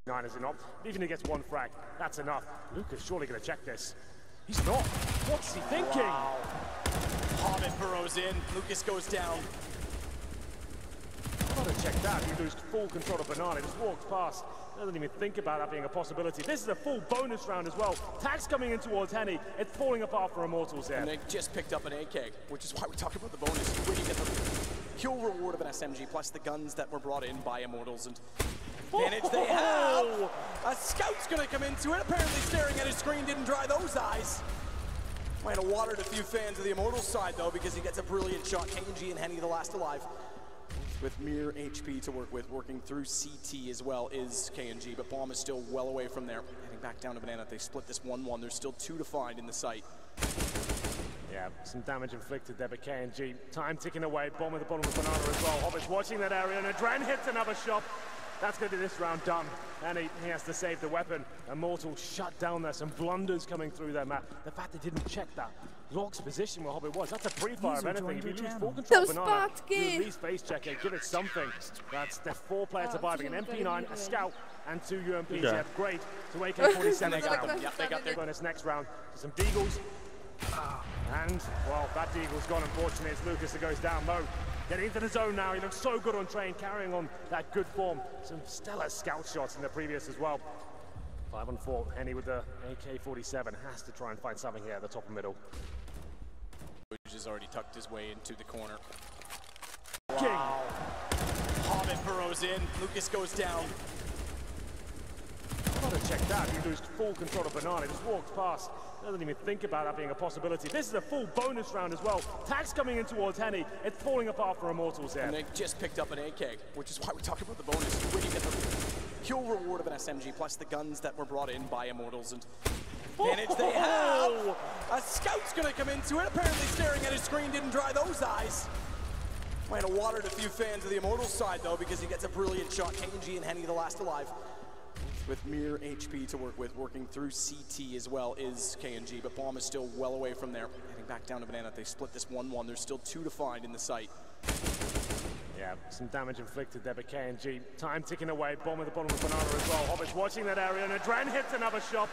9, is it not? Even if he gets one frag, that's enough. Lucas surely going to check this. He's not. What's he thinking? Wow. Hobbit burrows in. Lucas goes down. Gotta check that. You lose full control of Banana. Just walks past. Doesn't even think about that being a possibility. This is a full bonus round as well. Tags coming in towards Henny. It's falling apart for Immortals here. And they just picked up an AK, which is why we talk about the bonus. When you get the pure reward of an SMG, plus the guns that were brought in by Immortals, and advantage they have. A scout's gonna come into it. Apparently staring at his screen didn't dry those eyes. Might have watered a few fans of the Immortals side though, because he gets a brilliant shot. KNG and Henny the last alive. With mere HP to work with, working through CT as well is KNG, but Bomb is still well away from there. Heading back down to Banana, they split this 1-1. There's still 2 to find in the site. Yeah, some damage inflicted there by KNG. Time ticking away, Bomb at the bottom of Banana as well. Hobbit's watching that area, and Adren hits another shot. That's going to be this round done. And he has to save the weapon. Immortal shut down there. Some blunders coming through there, Matt. The fact they didn't check that Log's position where Hobbit was, that's a pre-fire of anything. If you lose full control of Banana, you at least face check it, give it something. That's the 4 players surviving, an MP9, a scout, and 2 UMPs. Yeah, great. To AK-47 they got them. Yep, they got their bonus next round. Some Deagles. And, well, that Deagle's gone, unfortunately. It's Lucas that goes down low. Getting into the zone now. He looks so good on train, carrying on that good form. Some stellar scout shots in the previous as well. 5-on-4. Henny with the AK-47 has to try and find something here at the top and middle. Has already tucked his way into the corner. Wow. Hobbit burrows in. Lucas goes down. Gotta check that. You lose full control of Banana. Just walks past. Doesn't even think about that being a possibility. This is a full bonus round as well. Tags coming in towards Henny. It's falling apart for Immortals here. And they just picked up an AK, which is why we talk about the bonus. When you get the pure reward of an SMG, plus the guns that were brought in by Immortals, and advantage they have. A scout's gonna come into it. Apparently staring at his screen didn't dry those eyes. Might have watered a few fans of the Immortals side though, because he gets a brilliant shot. KNG and Henny the last alive. With mere HP to work with, working through CT as well is KNG, but Bomb is still well away from there. Heading back down to Banana, they split this 1-1. There's still 2 to find in the site. Yeah, some damage inflicted there by KNG. Time ticking away, Bomb at the bottom of Banana as well. Hobbit's watching that area, and Adren hits another shot.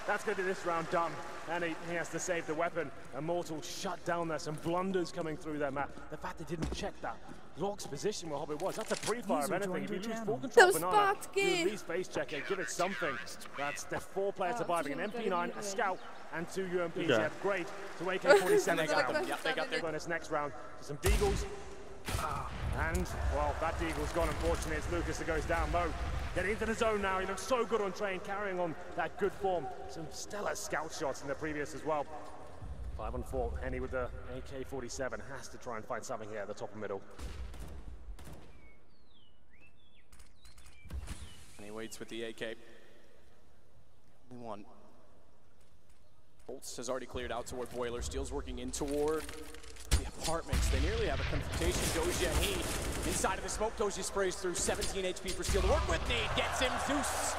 That's going to be this round done. And he has to save the weapon. Immortal shut down there. Some blunders coming through there, Matt. The fact they didn't check that Log's position where Hobbit was, that's a pre-fire of anything. If you lose full control of Banana, you at least face check it, give it something. That's the 4 players surviving, an MP9, a scout, and 2 UMPs. Yeah, great. To AK-47 they got them. Yep, they got their bonus next round. Some Deagles. And, well, that Deagle's gone, unfortunately. It's Lucas that goes down low. Getting into the zone now. He looks so good on train, carrying on that good form. Some stellar scout shots in the previous as well. 5-on-4. Henny with the AK-47 has to try and find something here at the top and middle. And he waits with the AK. Only one. Bolts has already cleared out toward Boiler. Steel's working in toward the apartments. They nearly have a confrontation. Doja He inside of the smoke. Doja sprays through 17 HP for Steel to work with. Need gets him. Zeus.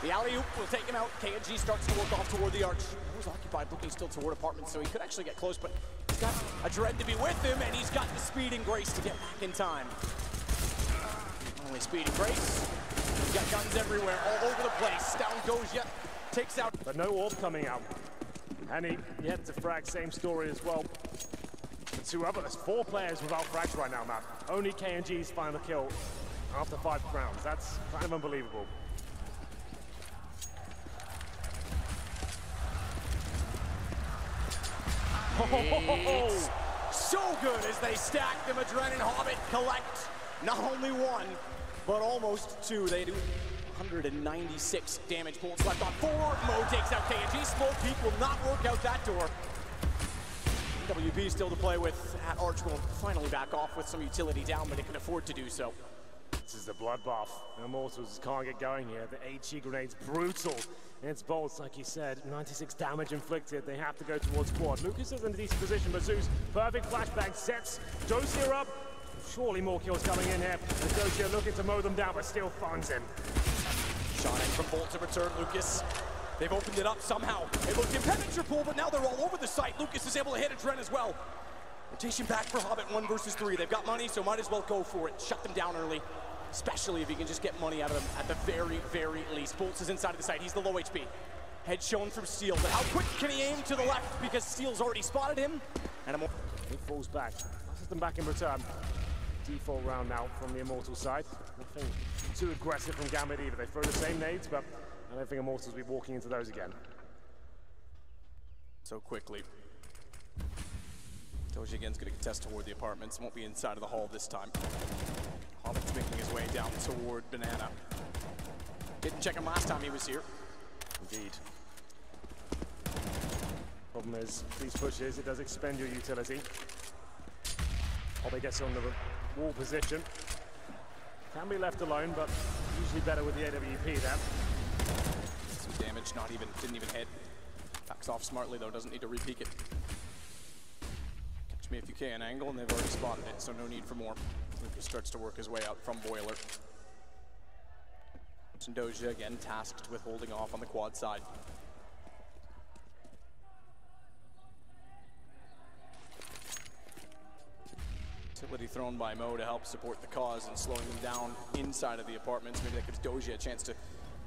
The alley-oop will take him out. KNG starts to work off toward the arch. He was occupied, looking still toward apartments, so he could actually get close, but he's got a Dread to be with him, and he's got the speed and grace to get back in time. Only speed and grace. He's got guns everywhere, all over the place. Down Doja. Takes out. But no orb coming out. And he yet to frag, same story as well. The 2 others, 4 players without frags right now, Matt. Only KNG's final kill after 5 rounds. That's kind of unbelievable. It's so good as they stack them. Adren and Hobbit collect not only 1, but almost 2. They do 196 damage. Bolts left on 4. Mo takes out KNG. Smoke Peak will not work out that door. WP still to play with. Arch will finally back off with some utility down, but it can afford to do so. This is the bloodbath. Immortals can't get going here. The HE grenade's brutal. It's Bolts, like you said, 96 damage inflicted. They have to go towards quad. Lucas is in a decent position, but Zeus, perfect flashbang, sets Dosia up. Surely more kills coming in here. And Dosia looking to mow them down, but still finds him. Shot in from Bolt to return Lucas. They've opened it up somehow. It looked impenetrable, but now they're all over the site. Lucas is able to hit Adren as well. Rotation back for Hobbit, 1 versus 3. They've got money, so might as well go for it. Shut them down early. especially if he can just get money out of them at the very, very least. Bolts is inside of the site. He's the low HP. Head shown from Steel, but how quick can he aim to the left because Steel's already spotted him? And he falls back. Passes them back in return. Default round now from the Immortals side. Nothing too aggressive from Gambit either. They throw the same nades, but I don't think Immortals will be walking into those again. So quickly. Doji again's going to contest toward the apartments. Won't be inside of the hall this time. Hobbit's making his way down toward Banana. Didn't check him last time he was here. Indeed. Problem is, these pushes, it does expend your utility. Hobbit gets on the wall position. Can be left alone, but usually better with the AWP there. Some damage, didn't even hit. Backs off smartly though, doesn't need to re-peek it. Catch me if you can angle, and they've already spotted it, so no need for more. Lucas starts to work his way out from Boiler. And Doja again tasked with holding off on the quad side. Utility thrown by Mo to help support the cause and slowing them down inside of the apartments. Maybe that gives Doja a chance to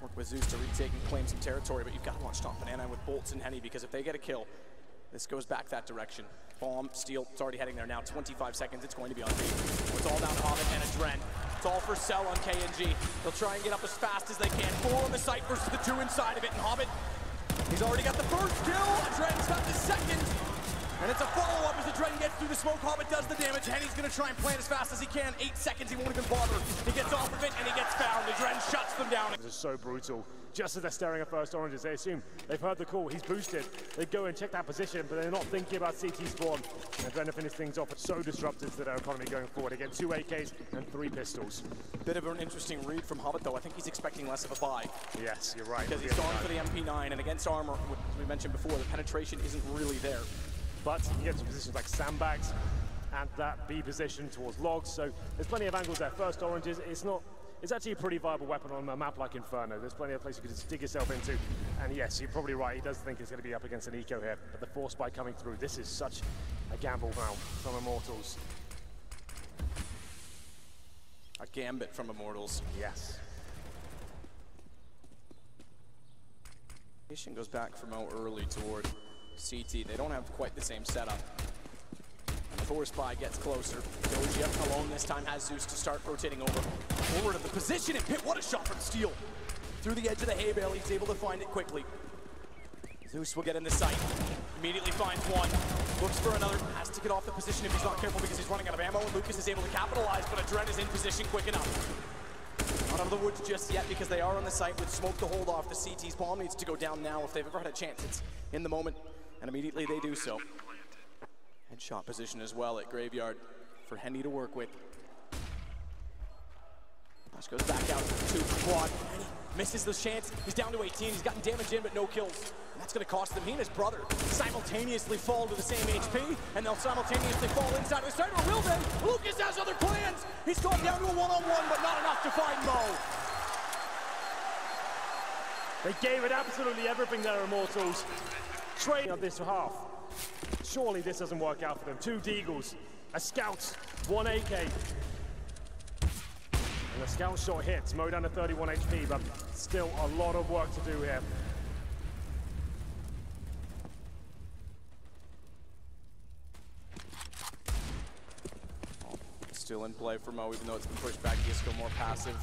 work with Zeus to retake and claim some territory, but you've got to watch top Banana with Bolts and Henny, because if they get a kill, this goes back that direction. Bomb, Steel, it's already heading there now. 25 seconds, it's going to be on B. It's all down to Hobbit and a Dren. It's all for Cell on KNG. They'll try and get up as fast as they can. 4 on the site versus the 2 inside of it, and Hobbit, he's already got the first kill. Dren's got the second. And it's a follow-up as the Dren gets through the smoke. Hobbit does the damage. Henny's going to try and plant as fast as he can. 8 seconds, he won't even bother. He gets off of it, and he gets found. The Dren shuts them down. This is so brutal. Just as they're staring at first oranges, they assume they've heard the call. He's boosted. They go and check that position, but they're not thinking about CT spawn. And Dren to finish things off. It's so disruptive to their economy going forward. They get 2 AKs and 3 pistols. Bit of an interesting read from Hobbit, though. I think he's expecting less of a buy. Yes, you're right. Because he's gone for the MP9, and against armor, as we mentioned before, the penetration isn't really there. But he gets to positions like sandbags and that B position towards logs, so there's plenty of angles there. First oranges, it's actually a pretty viable weapon on a map like Inferno. There's plenty of places you could just dig yourself into. And yes, you're probably right, he does think it's going to be up against an eco here, but the force spike coming through, this is such a gamble now from Immortals. A Gambit from Immortals. Yes. Mission goes back for Mo early toward CT. They don't have quite the same setup. And the force spy gets closer. Doji alone this time has Zeus to start rotating over. Forward of the position and Pit. What a shot from Steel. Through the edge of the hay bale, he's able to find it quickly. Zeus will get in the sight. Immediately finds one. Looks for another. Has to get off the position if he's not careful because he's running out of ammo. And Lucas is able to capitalize, but Adren is in position quick enough. Not out of the woods just yet because they are on the site with smoke to hold off. The CT's bomb needs to go down now. If they've ever had a chance, it's in the moment. And immediately they do so. Headshot position as well at Graveyard for Henny to work with. Flash goes back out to 2 quad. Henny misses the chance. He's down to 18. He's gotten damage in, but no kills. And that's going to cost them. He and his brother simultaneously fall to the same HP, and they'll simultaneously fall inside of the site, or will they? Lucas has other plans. He's gone down to a one-on-one, but not enough to find Mo. They gave it absolutely everything there, Immortals. Training on this half. Surely this doesn't work out for them. 2 Deagles, a Scout, 1 AK. And the Scout shot hits. Mo down to 31 HP, but still a lot of work to do here. Still in play for Mo, even though it's been pushed back. Disco more passive.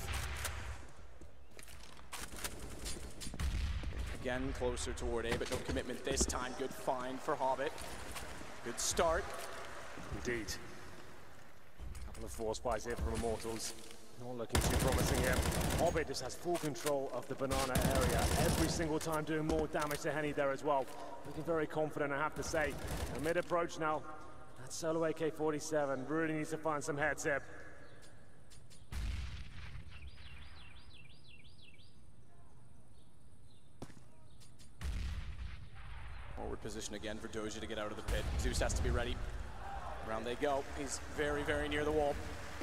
Again, closer toward A, but no commitment this time. Good find for Hobbit. Good start. Indeed. A couple of force spies here from Immortals. Not looking too promising here. Hobbit just has full control of the banana area every single time, doing more damage to Henny there as well. Looking very confident, I have to say. A mid-approach now. That solo AK-47 really needs to find some heads here. Forward position again for Doja to get out of the pit. Zeus has to be ready. Around they go. He's very, very near the wall.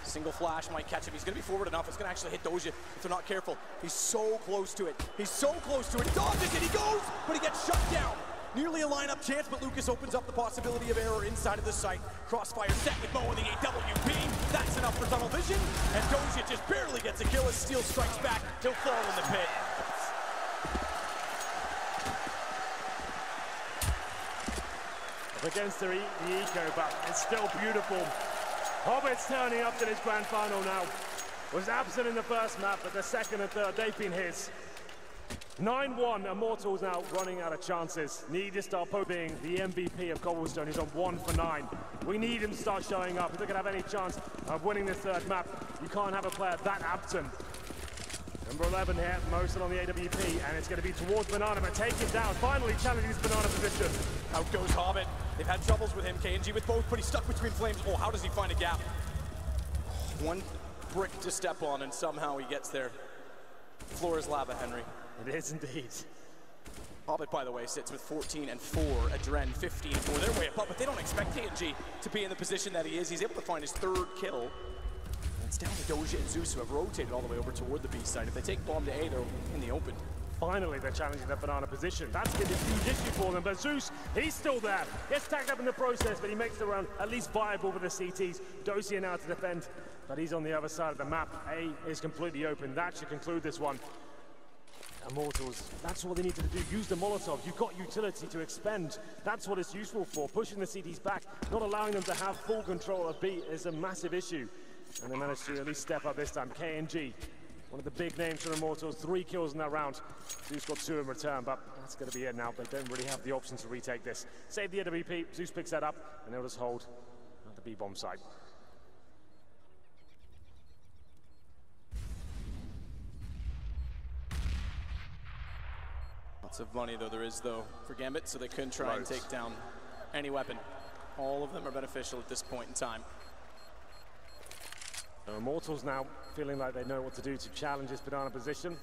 Single flash might catch him. He's going to be forward enough. It's going to actually hit Doja if they're not careful. He's so close to it. He's so close to it. He dodges it. He goes, but he gets shut down. Nearly a lineup chance, but Lucas opens up the possibility of error inside of the site. Crossfire set with Mo in the AWP. That's enough for tunnel vision. And Doja just barely gets a kill as Steel strikes back. He'll fall in the pit. Up against the eco, but it's still beautiful. Hobbit's turning up to this grand final now. Was absent in the first map, but the second and third, they've been his. 9-1, Immortals now running out of chances. Need to start being the MVP of Cobblestone. He's on 1 for 9. We need him to start showing up. If they're going to have any chance of winning this third map, you can't have a player that absent. Number 11 here, Mosin on the AWP, and it's going to be towards Banana, but take it down. Finally challenging his Banana position. Out goes Hobbit. They've had troubles with him, KNG with both, but he's stuck between flames. Oh, how does he find a gap? One brick to step on, and somehow he gets there. Floor is lava, Henry. It is indeed. Hobbit, by the way, sits with 14 and 4. Adren 15 and 4. They're way up, but they don't expect KNG to be in the position that he is. He's able to find his third kill. And it's down to Doja and Zeus, who have rotated all the way over toward the B side. If they take bomb to A, they're in the open. Finally, they're challenging that Banana position. That's going to be a huge issue for them, but Zeus, he's still there. Gets tagged up in the process, but he makes the run at least viable with the CTs. Dosia now to defend, but he's on the other side of the map. A is completely open. That should conclude this one. Immortals, that's what they need to do. Use the Molotov. You've got utility to expend. That's what it's useful for. Pushing the CTs back, not allowing them to have full control of B is a massive issue. And they managed to at least step up this time. KNG, one of the big names for Immortals, 3 kills in that round. Zeus got 2 in return, but that's going to be it now. They don't really have the option to retake this. Save the AWP, Zeus picks that up, and they'll just hold at the B-bomb side. Lots of money, though, there is, for Gambit, so they couldn't try and take down any weapon. All of them are beneficial at this point in time. The Immortals now feeling like they know what to do to challenge this Banana position.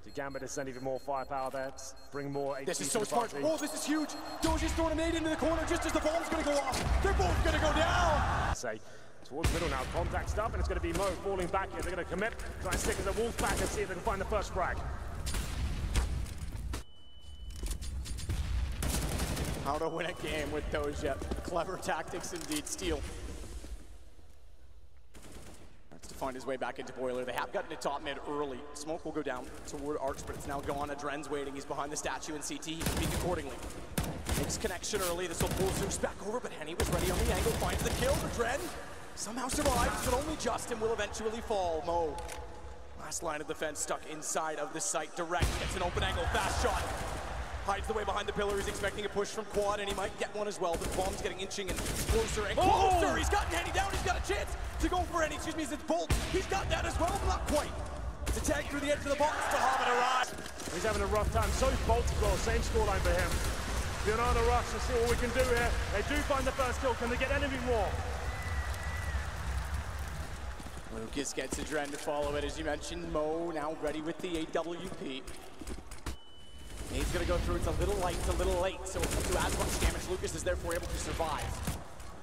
To Gambit to send even more firepower there, bring more HP. This is so smart. Oh, this is huge. Doja's throwing a nade into the corner just as the bomb's going to go off. They're both going to go down. Say, towards middle now, contact stuff, and it's going to be Mo falling back here. They're going to commit, try and stick as a wolf back and see if they can find the first frag. How to win a game with Doja. Clever tactics indeed. Steel starts to find his way back into Boiler. They have gotten to top mid early. Smoke will go down toward Arch, but it's now gone. Adren's waiting. He's behind the statue in CT. He can peek accordingly. Makes connection early. This will pull Zeus back over, but Henny was ready on the angle. Finds the kill. Adren somehow survives, but only Justin will eventually fall. Mo, last line of defense, stuck inside of the site. Direct gets an open angle. Fast shot. Hides the way behind the pillar. He's expecting a push from Quad, and he might get one as well. But the bomb's getting inching and closer and closer. Oh! He's gotten Henny down. He's got a chance to go for Henny. Excuse me, it's Bolt. He's got that as well, but not quite. It's a tag through the edge of the box to Hobbit arrives. He's having a rough time. So Bolt as well. Same scoreline for him. Banana rush to see what we can do here. They do find the first kill. Can they get anything more? Lucas gets Adren to follow it. As you mentioned, Mo now ready with the AWP. He's going to go through. It's a little light, it's a little late, so it won't do as much damage. Lucas is therefore able to survive.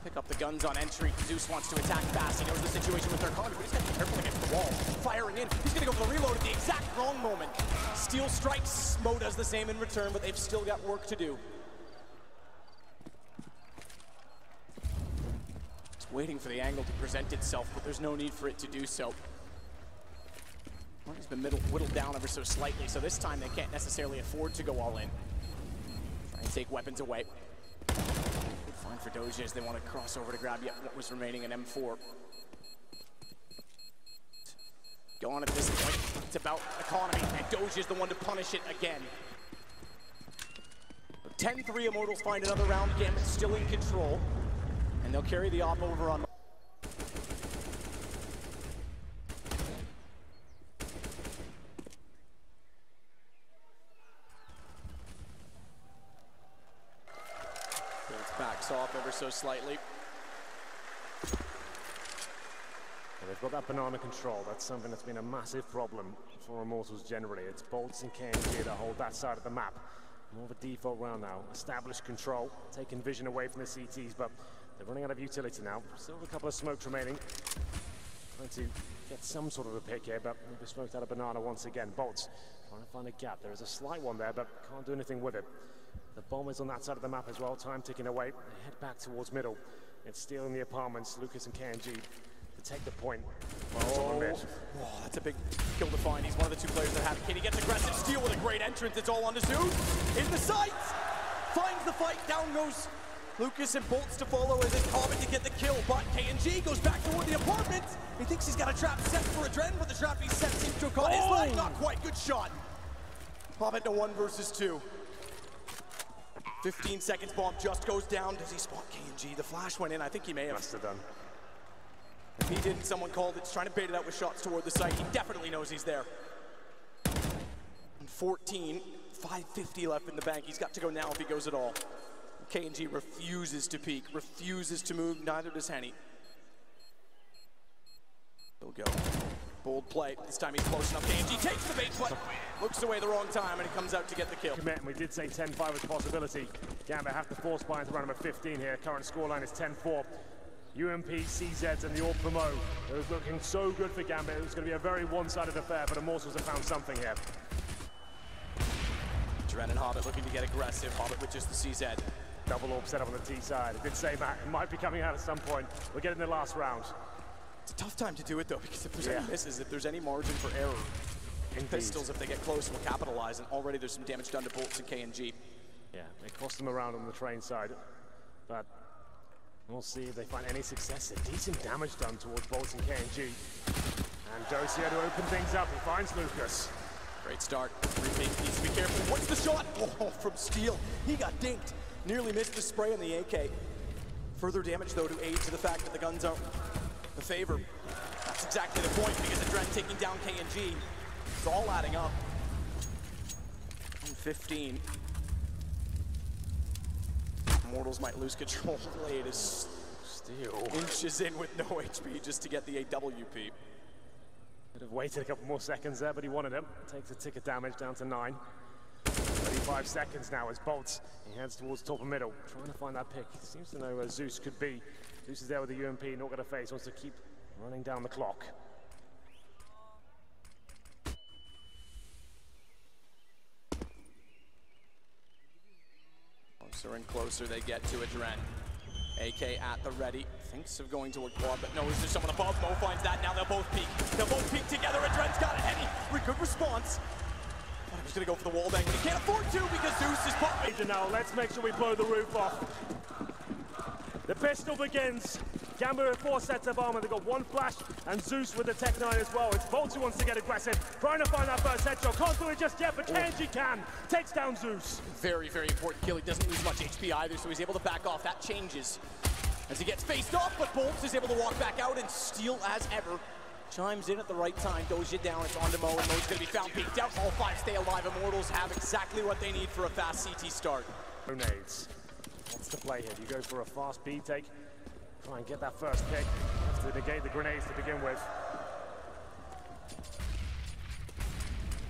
Pick up the guns on entry. Zeus wants to attack fast. He knows the situation with their conduit, but he's got to be careful against the wall. Firing in. He's going to go for the reload at the exact wrong moment. Steel strikes. Mo does the same in return, but they've still got work to do. Just waiting for the angle to present itself, but there's no need for it to do so. He's been whittled down ever so slightly, so this time they can't necessarily afford to go all in. Try and take weapons away. Good find for Doja as they want to cross over to grab yet what was remaining in M4. Go on at this point. It's about economy, and Doja's the one to punish it again. 10-3, Immortals find another round. Gambit still in control, and they'll carry the op over on. Backs off ever so slightly. They've got that Banana control. That's something that's been a massive problem for Immortals generally. It's Bolts and KNG that hold that side of the map. More of a default round now. Established control, taking vision away from the CTs, but they're running out of utility now. Still have a couple of smokes remaining. Trying to get some sort of a pick here, but they've smoked out a Banana once again. Bolts trying to find a gap. There is a slight one there, but can't do anything with it. the bomb is on that side of the map as well. Time ticking away. They head back towards middle. It's stealing the apartments. Lucas and KNG to take the point. That's a big kill to find. He's one of the two players that have it. Katie gets aggressive. Steal with a great entrance. It's all on to Zeus. In the sights. Finds the fight. Down goes Lucas and bolts to follow as it's Hobbit to get the kill. But KNG goes back toward the apartments. He thinks he's got a trap set for Adren, but the trap he set seems to have caught his leg. Not quite. Good shot. Hobbit to 1 versus 2. 15 seconds, bomb just goes down. Does he spot KNG? The flash went in. I think he may have. Must have done. If he didn't, someone called it. He's trying to bait it out with shots toward the site. He definitely knows he's there. And 14, 550 left in the bank. He's got to go now if he goes at all. KNG refuses to peek, refuses to move. Neither does Henny. He'll go. Bold play. This time he's close enough. KNG takes the bait, but looks away the wrong time, and he comes out to get the kill. Commit, and we did say 10-5 was a possibility. Gambit have to force buy into round number 15 here. Current scoreline is 10-4. UMP, CZs, and the Orc Promo. It was looking so good for Gambit. It was going to be a very one-sided affair, but Immortals have found something here. Dren and Hobbit looking to get aggressive. Hobbit with just the CZ. Double orb set up on the T side. I did say, Matt, it might be coming out at some point. We're getting the last round. It's a tough time to do it, though, because if there's any misses, if there's any margin for error, pistols, if they get close, will capitalize, and already there's some damage done to bolts and KNG. Yeah, they cost them around on the train side, but we'll see if they find any success. A decent damage done towards bolts and KNG. And Dosia to open things up. He finds Lucas. Great start. Repeat needs to be careful. What's the shot? Oh, from Steel. He got dinked. Nearly missed the spray on the AK. Further damage, though, to aid to the fact that the guns are the favor. That's exactly the point, because Adren taking down KNG. It's all adding up. And 15. Immortals might lose control. Blade is Steel inches in with no HP just to get the AWP. Could have waited a couple more seconds there, but he wanted him. Takes a tick of damage down to 9. 35 seconds now as Bolts. He heads towards top of middle, trying to find that pick. He seems to know where Zeus could be. Zeus is there with the UMP, not going to face, wants to keep running down the clock. Closer and closer they get to Adren. AK at the ready. Thinks of going toward quad, but no, is there someone above? Mo finds that. Now they'll both peek. They'll both peek together. Adren's got it. Henny, good response. Thought he was going to go for the wall bang, but he can't afford to because Zeus is popping. Now let's make sure we blow the roof off. The pistol begins. Gambit with 4 sets of armor. They've got 1 flash, and Zeus with the Tech 9 as well. It's Bolts who wants to get aggressive, trying to find that first headshot. Can't do it just yet, but KNG can. Takes down Zeus. Very, very important kill. He doesn't lose much HP either, so he's able to back off. That changes as he gets faced off, but Bolts is able to walk back out and steal as ever. Chimes in at the right time, Dosia down, it's on to Mo, and Mo's gonna be found peeked out. All 5 stay alive. Immortals have exactly what they need for a fast CT start. Grenades. What's the play here? Do you go for a fast B take? Try and get that first pick. Have to negate the grenades to begin with.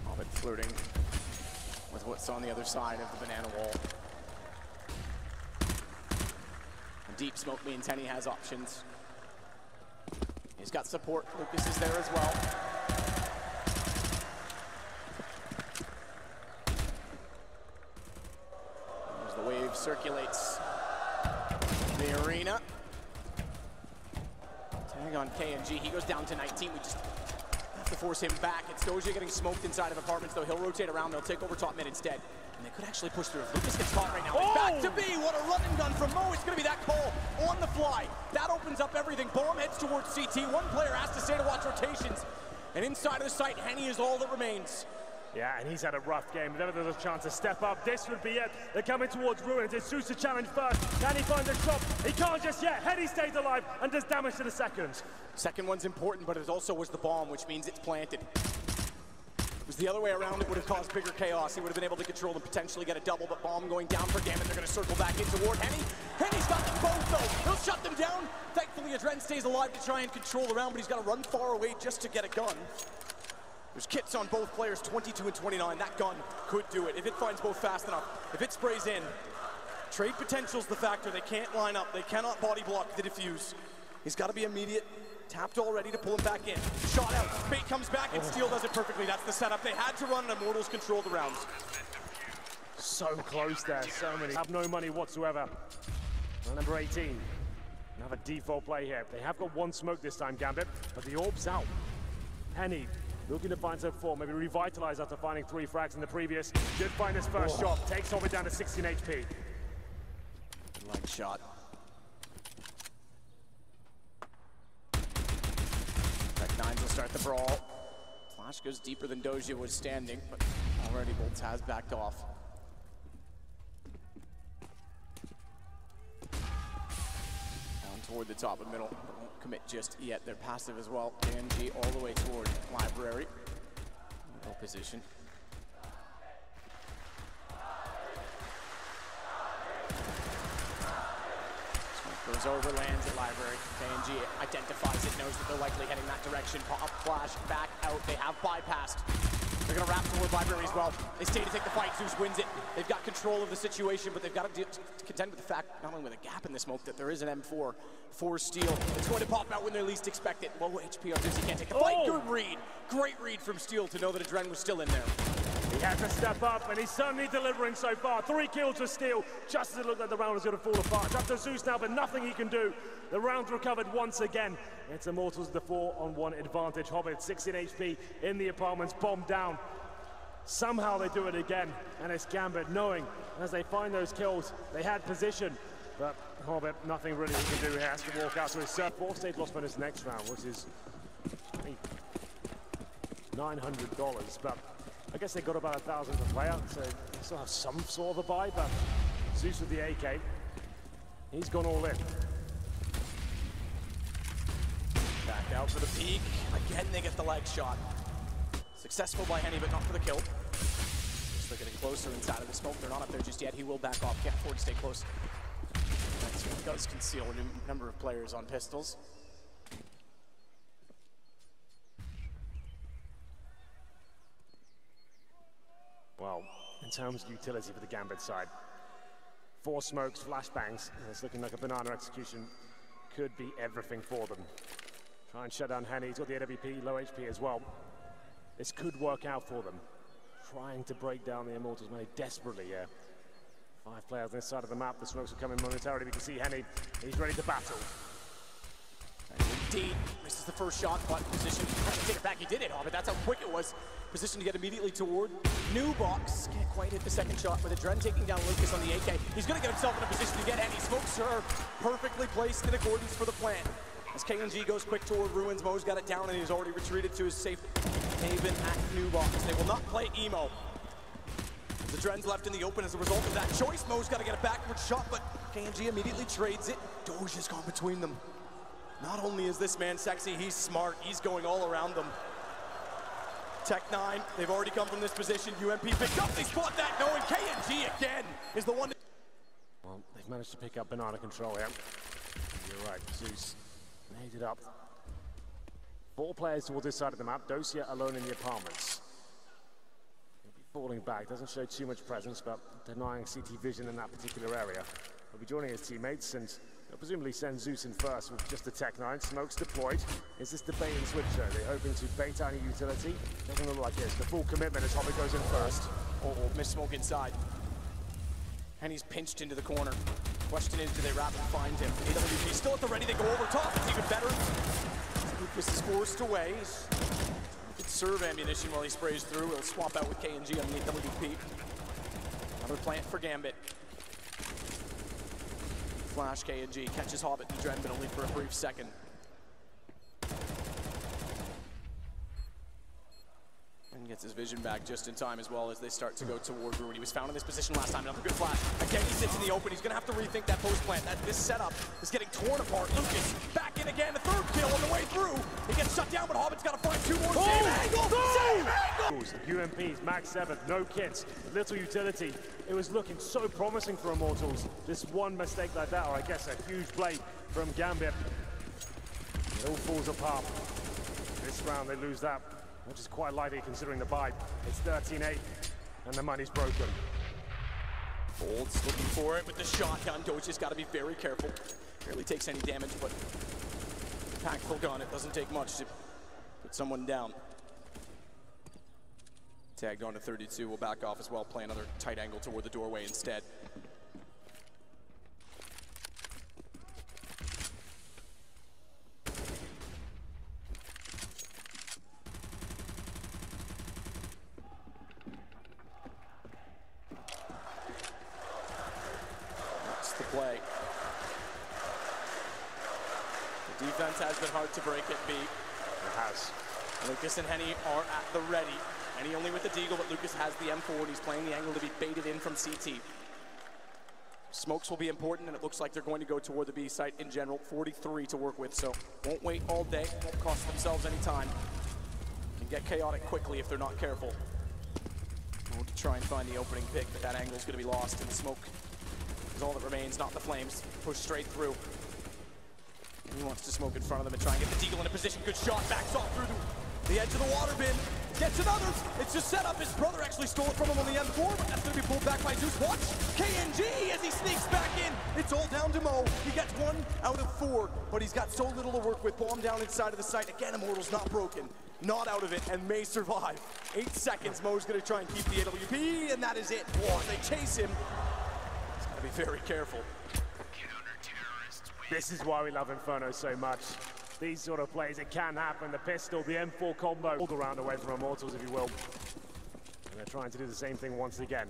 Hobbit flirting with what's on the other side of the banana wall. Deep smoke means Henny has options. He's got support. Lucas is there as well. As the wave circulates the arena. Tag on KNG. He goes down to 19. We just have to force him back. It's Dosia getting smoked inside of apartments, though. He'll rotate around. They'll take over top mid instead. And they could actually push through. If Lucas gets caught right now, it's back to B. What a run and gun from Mo. It's going to be that call on the fly. That opens up everything. Bomb heads towards CT. One player has to stay to watch rotations. And inside of the site, Henny is all that remains. Yeah, and he's had a rough game. Whenever there's a chance to step up, this would be it. They're coming towards ruins. It's Zeus to challenge first. Can he find a shot? He can't just yet. Henny stays alive and does damage to the second. Second one's important, but it also was the bomb, which means it's planted. If it was the other way around, it would have caused bigger chaos. He would have been able to control and potentially get a double, but bomb going down for Gambit. They're going to circle back in toward Henny. Henny's got them both, though. He'll shut them down. Thankfully, Adren stays alive to try and control the round, but he's got to run far away just to get a gun. There's kits on both players, 22 and 29. That gun could do it if it finds both fast enough. If it sprays in, trade potential's the factor. They can't line up. They cannot body block the defuse. He's got to be immediate. Tapped already to pull him back in. Shot out. Bait comes back and Steel does it perfectly. That's the setup. They had to run, and Immortals control the rounds. so close there, so many. Have no money whatsoever. And number 18, another default play here. They have got one smoke this time, Gambit, but the orb's out. Henny looking to find some form, maybe revitalize after finding 3 frags in the previous. Did find his first shot, takes Hobbit down to 16 HP. Leg shot. Tech9 will start the brawl. Flash goes deeper than Doja was standing, but already Bolts has backed off. On toward the top of middle, but won't commit just yet. They're passive as well. KNG all the way toward Library. No position. Goes over, lands at Library. KNG identifies it, knows that they're likely heading that direction. Pop, flash, back out. They have bypassed. They're going to wrap toward Library as well. They stay to take the fight. Zeus wins it. They've got control of the situation, but they've got to contend with the fact, not only with a gap in the smoke, that there is an M4 for Steel. It's going to pop out when they least expect it. Low HP on Zeus. He can't take the fight. Good read. Great read from Steel to know that Adren was still in there. He had to step up, and he's certainly delivering so far. 3 kills for Steel, just as it looked like the round was going to fall apart. It's up to Zeus now, but nothing he can do. The round's recovered once again. It's Immortals with the 4-on-1 advantage. Hobbit, 16 HP in the apartments, bombed down. Somehow they do it again, and it's Gambit knowing as they find those kills, they had position. But Hobbit, nothing really he can do. He has to walk out. So his 4-stage loss for his next round, which is $900, but I guess they got about 1,000 per player, so they still have some sort of a buy, but Zeus with the AK, he's gone all in. Back out for the peak. Again, they get the leg shot. Successful by Henny, but not for the kill. They're getting closer inside of the smoke. They're not up there just yet. He will back off. Can't afford to stay close. That does conceal a number of players on pistols. Well, in terms of utility for the Gambit side, 4 smokes, flashbangs, and it's looking like a banana execution could be everything for them. Try and shut down Henny. He's got the AWP, low HP as well. This could work out for them. Trying to break down the Immortals money desperately here. 5 players on this side of the map. The smokes are coming momentarily. We can see Henny. He's ready to battle. Indeed, misses the first shot, but position to take it back. He did it, but that's how quick it was. Position to get immediately toward new box. Can't quite hit the second shot with Adren taking down Lucas on the AK. He's going to get himself in a position to get Henny. Smokes are perfectly placed in accordance for the plan. As KNG goes quick toward Ruins, Mo's got it down and he's already retreated to his safe haven at new box. They will not play emo. The Dren's left in the open as a result of that choice. Mo's got to get a backward shot, but KNG immediately trades it. Doja's gone between them. Not only is this man sexy, he's smart. He's going all around them. Tech9, they've already come from this position. UMP picked up, they spot that, knowing KNG again is the one. Well, they've managed to pick up banana control here. You're right, Zeus made it up. 4 players towards this side of the map. Dosia alone in the apartments. He'll be falling back, doesn't show too much presence, but denying CT vision in that particular area. He'll be joining his teammates, and they'll presumably send Zeus in first with just the Tech9. Smokes deployed. Is this the bait and switch though? They're hoping to bait out a utility. Doesn't look like it. It's the full commitment as Hobbit goes in first. Miss smoke inside. And he's pinched into the corner. Question is, do they wrap and find him? AWP still at the ready. They go over top. It's even better. Lucas is forced away. He could serve ammunition while he sprays through. He'll swap out with KNG on the AWP. Another plant for Gambit. Flash KNG catches Hobbit and Dren, but only for a brief second. And gets his vision back just in time as well as they start to go toward Ruin. He was found in this position last time. Another good flash. Again, he sits in the open. He's going to have to rethink that post plant. This setup is getting torn apart. Lucas back in again. The 3rd kill on the way through. He gets shut down, but Hobbit's got to find 2 more. Same angle! Same angle! UMPs, Mag 7, no kits, little utility. It was looking so promising for Immortals. This one mistake like that, or I guess a huge play from Gambit. It all falls apart. This round they lose that, which is quite likely considering the buy. It's 13-8, and the money's broken. Bolts looking for it with the shotgun. Doja's got to be very careful. Barely takes any damage, but impactful gun. It doesn't take much to put someone down. Tagged on to 32, will back off as well, play another tight angle toward the doorway instead. That's the play. The defense has been hard to break at B. It has. Lucas and Henny are at the ready. Henny only with the deagle, but Lucas has the M4 and he's playing the angle to be baited in from CT. Smokes will be important, and it looks like they're going to go toward the B site in general. 43 to work with, so won't wait all day, won't cost themselves any time. Can get chaotic quickly if they're not careful. We'll try and find the opening pick, but that angle's going to be lost in the smoke. Is all that remains, not the flames. Push straight through. And he wants to smoke in front of them and try and get the deagle in a position. Good shot, backs off through the edge of the water bin. Gets another. It's just set up. His brother actually stole it from him on the M4, but that's going to be pulled back by Zeus. Watch KNG as he sneaks back in. It's all down to Mo. He gets 1 out of 4, but he's got so little to work with. Bomb down inside of the site. Again, Immortals not broken, not out of it, and may survive. 8 seconds. Mo's going to try and keep the AWP, and that is it. Whoa, they chase him. He's got to be very careful. This is why we love Inferno so much. These sort of plays, it can happen. The pistol, the M4 combo, all around away from Immortals, if you will. And they're trying to do the same thing once again.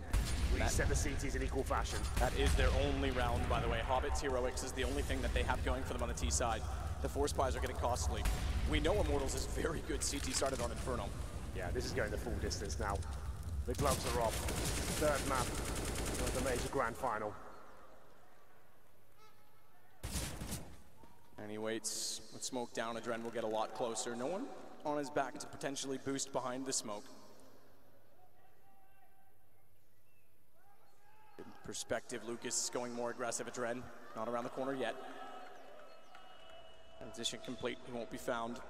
Reset the CTs in equal fashion. That is their only round, by the way. Hobbit's Heroics is the only thing that they have going for them on the T side. The force buys are getting costly. We know Immortals is very good. CT started on Inferno. Yeah, this is going the full distance now. The gloves are off. Third map of the major grand final. And he waits with smoke down. Adren will get a lot closer. No one on his back to potentially boost behind the smoke. In perspective, Lucas is going more aggressive. Adren not around the corner yet. Transition complete. He won't be found.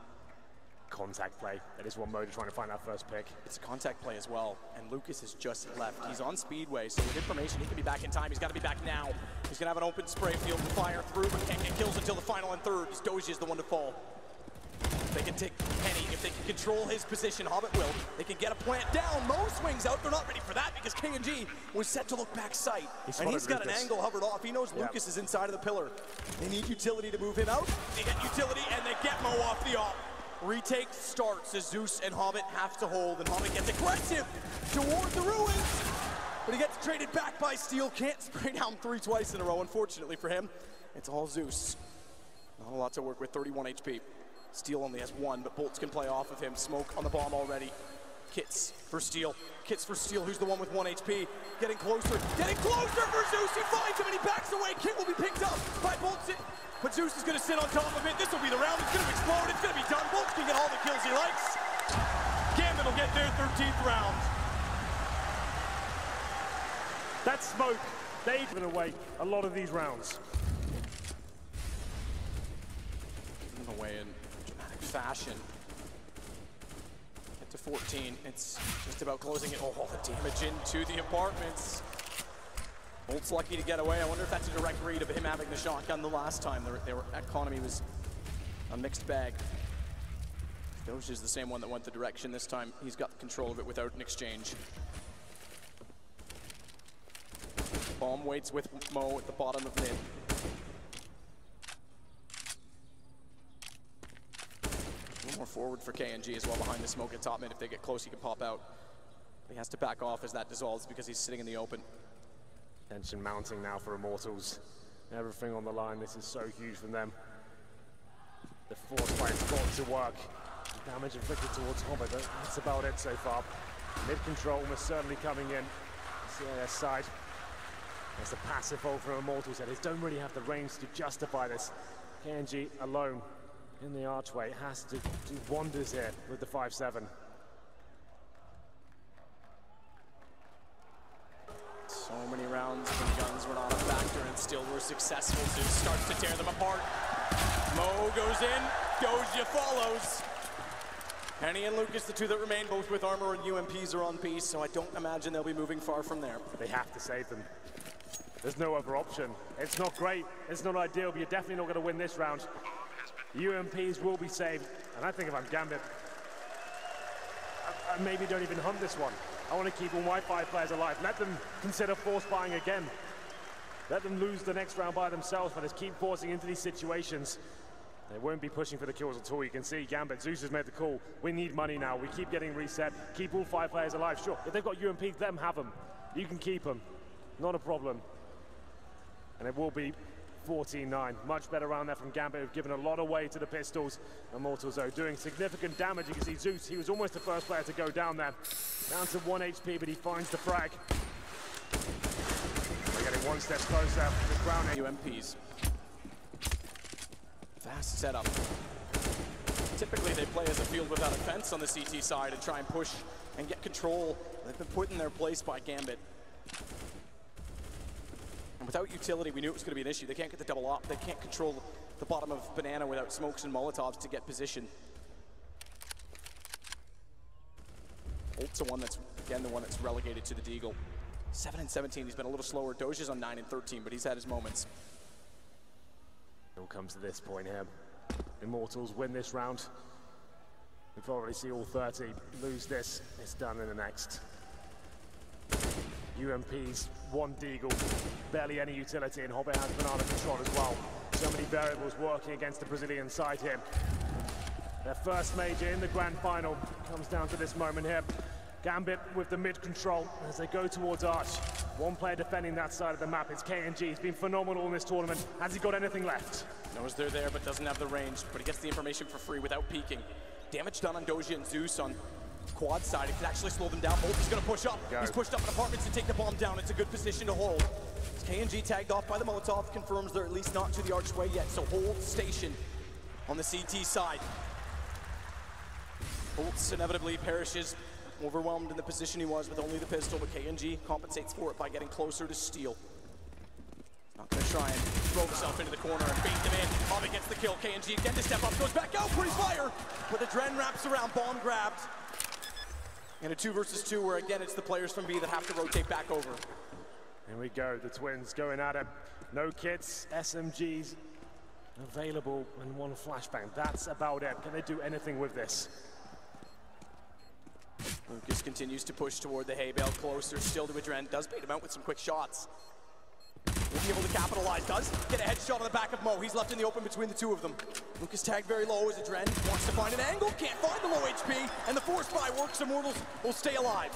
Contact play. That is one mode of trying to find that first pick. It's a contact play as well, and Lucas has just left. He's on Speedway, so with information, he can be back in time. He's got to be back now. He's going to have an open spray field to fire through, but can't get kills until the final and third. Doji is the one to fall. They can take Henny. If they can control his position, Hobbit will. They can get a plant down. Mo swings out. They're not ready for that because KNG was set to look back sight. And he's got an angle hovered off. He knows Lucas is inside of the pillar. They need utility to move him out. They get utility, and they get Mo off the op. Retake starts as Zeus and Hobbit have to hold, and Hobbit gets aggressive toward the ruins, but he gets traded back by Steel. Can't spray down 3 twice in a row, unfortunately for him. It's all Zeus. Not a lot to work with, 31 HP. Steel only has 1, but Bolts can play off of him. Smoke on the bomb already. Kits for Steel. Kits for Steel, who's the one with 1 HP. Getting closer for Zeus. He finds him and he backs away. Kit will be picked up by Bolts. But Zeus is going to sit on top of it. This will be the round. It's going to explode. It's going to be done. Bolts can get all the kills he likes. Gambit will get their 13th round. That smoke, they've given away a lot of these rounds. Given away in dramatic fashion. Get to 14. It's just about closing it. Oh, the damage into the apartments. Bolt's lucky to get away. I wonder if that's a direct read of him having the shotgun the last time. Economy was a mixed bag. Doge is the same one that went the direction. This time he's got the control of it without an exchange. Bomb waits with Mo at the bottom of mid. A little more forward for KNG as well behind the smoke at top mid. If they get close, he can pop out. He has to back off as that dissolves because he's sitting in the open. Tension mounting now for Immortals. Everything on the line. This is so huge from them. The force fight's got to work. Damage inflicted towards Hobbit, but that's about it so far. Mid control almost certainly coming in. CIS side. There's the passive hold from Immortals that they don't really have the range to justify this. KNG alone in the archway has to do wonders here with the 5-7. So many rounds when guns were not a factor and still were successful. Zeus starts to tear them apart. Mo goes in, Doja follows. Henny and Lucas, the 2 that remain, both with armor and UMPs are on piece, so I don't imagine they'll be moving far from there. They have to save them. There's no other option. It's not great, it's not ideal, but you're definitely not going to win this round. UMPs will be saved, and I think if I'm Gambit, maybe don't even hunt this one. I want to keep all my 5 players alive. Let them consider force buying again. Let them lose the next round by themselves, but just keep forcing into these situations. They won't be pushing for the kills at all. You can see Gambit, Zeus has made the call. We need money now. We keep getting reset. Keep all 5 players alive. Sure, if they've got UMP, let them have them. You can keep them. Not a problem. And it will be 14-9. Much better round there from Gambit, who've given a lot away to the Pistols. Immortals, though, doing significant damage. You can see Zeus, he was almost the first player to go down there. Down to 1 HP, but he finds the frag. We're getting one step closer to crowning. UMPs. Fast setup. Typically they play as a field without a fence on the CT side and try and push and get control. They've been put in their place by Gambit. And without utility, we knew it was going to be an issue. They can't get the double up. They can't control the bottom of Banana without smokes and Molotovs to get position. Ult's the one that's, again, the one that's relegated to the Deagle. 7 and 17, he's been a little slower. Doja's on 9 and 13, but he's had his moments. It all comes to this point here. Immortals win this round. We've already seen all 30 lose this. It's done in the next. UMPs, 1 Deagle, barely any utility, and Hobbit has Banana control as well. So many variables working against the Brazilian side here. Their first major in the grand final comes down to this moment here. Gambit with the mid control as they go towards Arch. 1 player defending that side of the map. It's KNG. He's been phenomenal in this tournament. Has he got anything left? Knows they're there, but doesn't have the range. But he gets the information for free without peeking. Damage done on Doja and Zeus on quad side. It could actually slow them down. Bolt is going to push up. He's pushed up in apartments to take the bomb down. It's a good position to hold. KNG tagged off by the Molotov. Confirms they're at least not to the archway yet. So hold station on the CT side. Bolts inevitably perishes. Overwhelmed in the position he was with only the pistol, but KNG compensates for it by getting closer to steal. Not going to try and throw himself into the corner and bait them in. Hobbit gets the kill. KNG again to step up, goes back out, freeze fire! But the Dren wraps around, bomb grabbed. And a 2 versus 2 where again it's the players from B that have to rotate back over. Here we go, the twins going at it. No kits, SMGs available, and 1 flashbang. That's about it. Can they do anything with this? Lucas continues to push toward the hay bale, closer still to Adren. Does bait him out with some quick shots. Will be able to capitalize. Does get a headshot on the back of Mo. He's left in the open between the 2 of them. Lucas tagged very low as Adren wants to find an angle. Can't find the low HP. And the force buy works. Immortals will stay alive.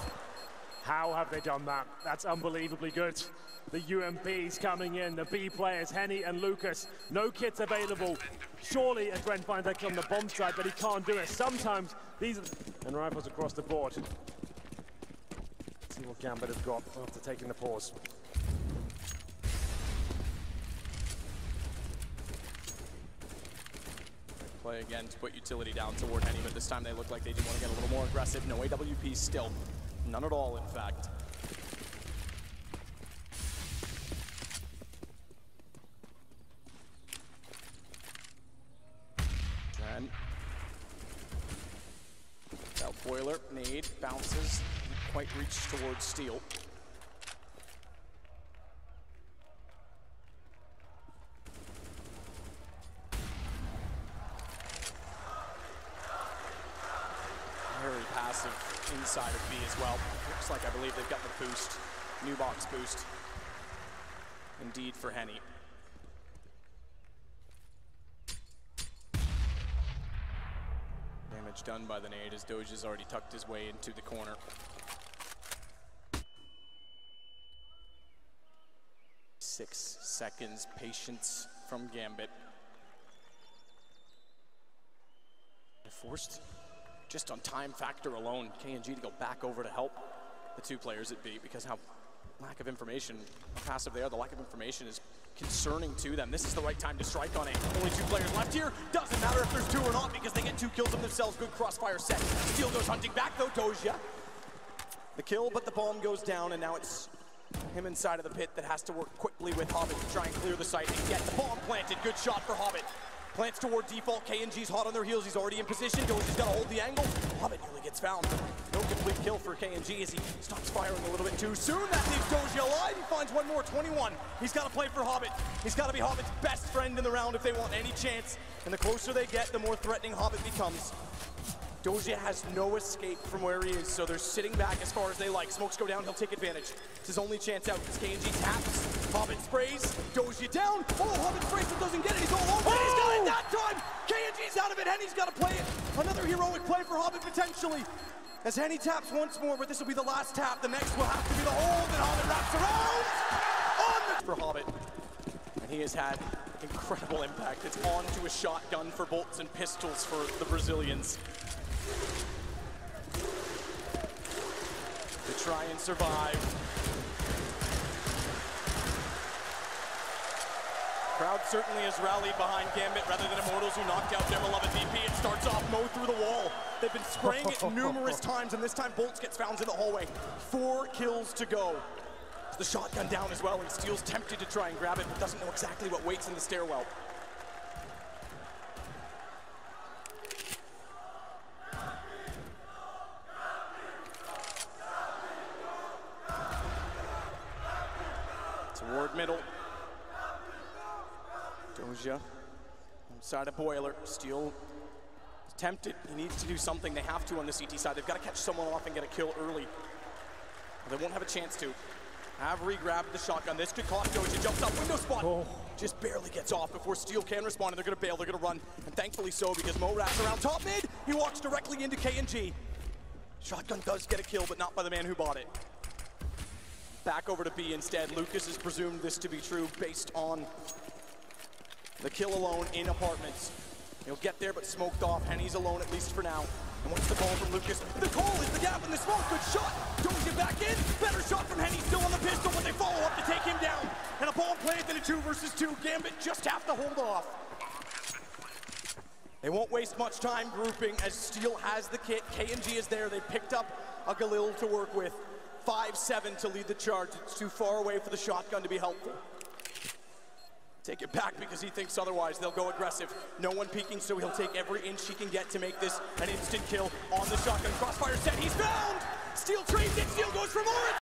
How have they done that? That's unbelievably good. The UMPs coming in, the B players, Henny and Lucas. No kits available. Surely Adren finds that kill on the bomb side, but he can't do it. Sometimes these and rifles across the board. Let's see what Gambit has got after taking the pause. Play again to put utility down toward Henny, but this time they look like they do want to get a little more aggressive. No AWP still. None at all, in fact. Then, without boiler, nade, bounces, quite reach towards steel. Very passive inside of B as well. Looks like I believe they've got the boost, new box boost. Indeed for Henny. Damage done by the nade as Doja's already tucked his way into the corner. Six seconds patience from Gambit. They're forced just on time factor alone, KNG to go back over to help the 2 players at B because how lack of information, how passive they are, the lack of information is concerning to them. This is the right time to strike on it. Only 2 players left here. Doesn't matter if there's 2 or not because they get 2 kills of themselves. Good crossfire set. Steel goes hunting back though, Doja. The kill, but the bomb goes down and now it's him inside of the pit that has to work quickly with Hobbit to try and clear the site and get the bomb planted. Good shot for Hobbit. Plants toward default. KNG's hot on their heels. He's already in position. Doja's got to hold the angle. Hobbit nearly gets found. No complete kill for KNG as he stops firing a little bit too soon. That leaves Doja alive. He finds one more, 21. He's got to play for Hobbit. He's got to be Hobbit's best friend in the round if they want any chance. And the closer they get, the more threatening Hobbit becomes. Doja has no escape from where he is, so they're sitting back as far as they like. Smokes go down, he'll take advantage. It's his only chance out. KNG taps, Hobbit sprays, Doja down. Oh, Hobbit sprays but doesn't get it. He's all alone, but he's got it that time. KNG's out of it. Henny's got to play it. Another heroic play for Hobbit potentially. As Henny taps once more, but this will be the last tap. The next will have to be the hold, and Hobbit wraps around on the for Hobbit. And he has had incredible impact. It's on to a shotgun for bolts and pistols for the Brazilians. To try and survive. Crowd certainly has rallied behind Gambit rather than Immortals, who knocked out their beloved DP. It starts off Mo through the wall. They've been spraying it numerous times, and this time Bolts gets found in the hallway. 4 kills to go. The shotgun down as well, and Steel's tempted to try and grab it, but doesn't know exactly what waits in the stairwell. Toward middle. Doja inside a boiler. Steel is tempted. He needs to do something. They have to on the CT side. They've got to catch someone off and get a kill early. They won't have a chance to. Avery grabbed the shotgun. This could cost Doja. Jumps up, window spot. Oh. Just barely gets off before Steel can respond, and they're going to bail. They're going to run, and thankfully so, because Mo wraps around top mid. He walks directly into KNG. Shotgun does get a kill, but not by the man who bought it. Back over to B instead. Lucas has presumed this to be true based on the kill alone in apartments. He'll get there, but smoked off. Henny's alone, at least for now. And what's the call from Lucas? The call is the gap in the smoke. Good shot. Doja back in. Better shot from Henny. Still on the pistol, but they follow up to take him down. And a ball play than a 2 versus 2. Gambit just have to hold off. They won't waste much time grouping as Steel has the kit. KNG is there. They picked up a Galil to work with. 5-7 to lead the charge. It's too far away for the shotgun to be helpful. Take it back because he thinks otherwise. They'll go aggressive. No one peeking, so he'll take every inch he can get to make this an instant kill on the shotgun. Crossfire set, he's found! Steel trades it, Steel goes for more,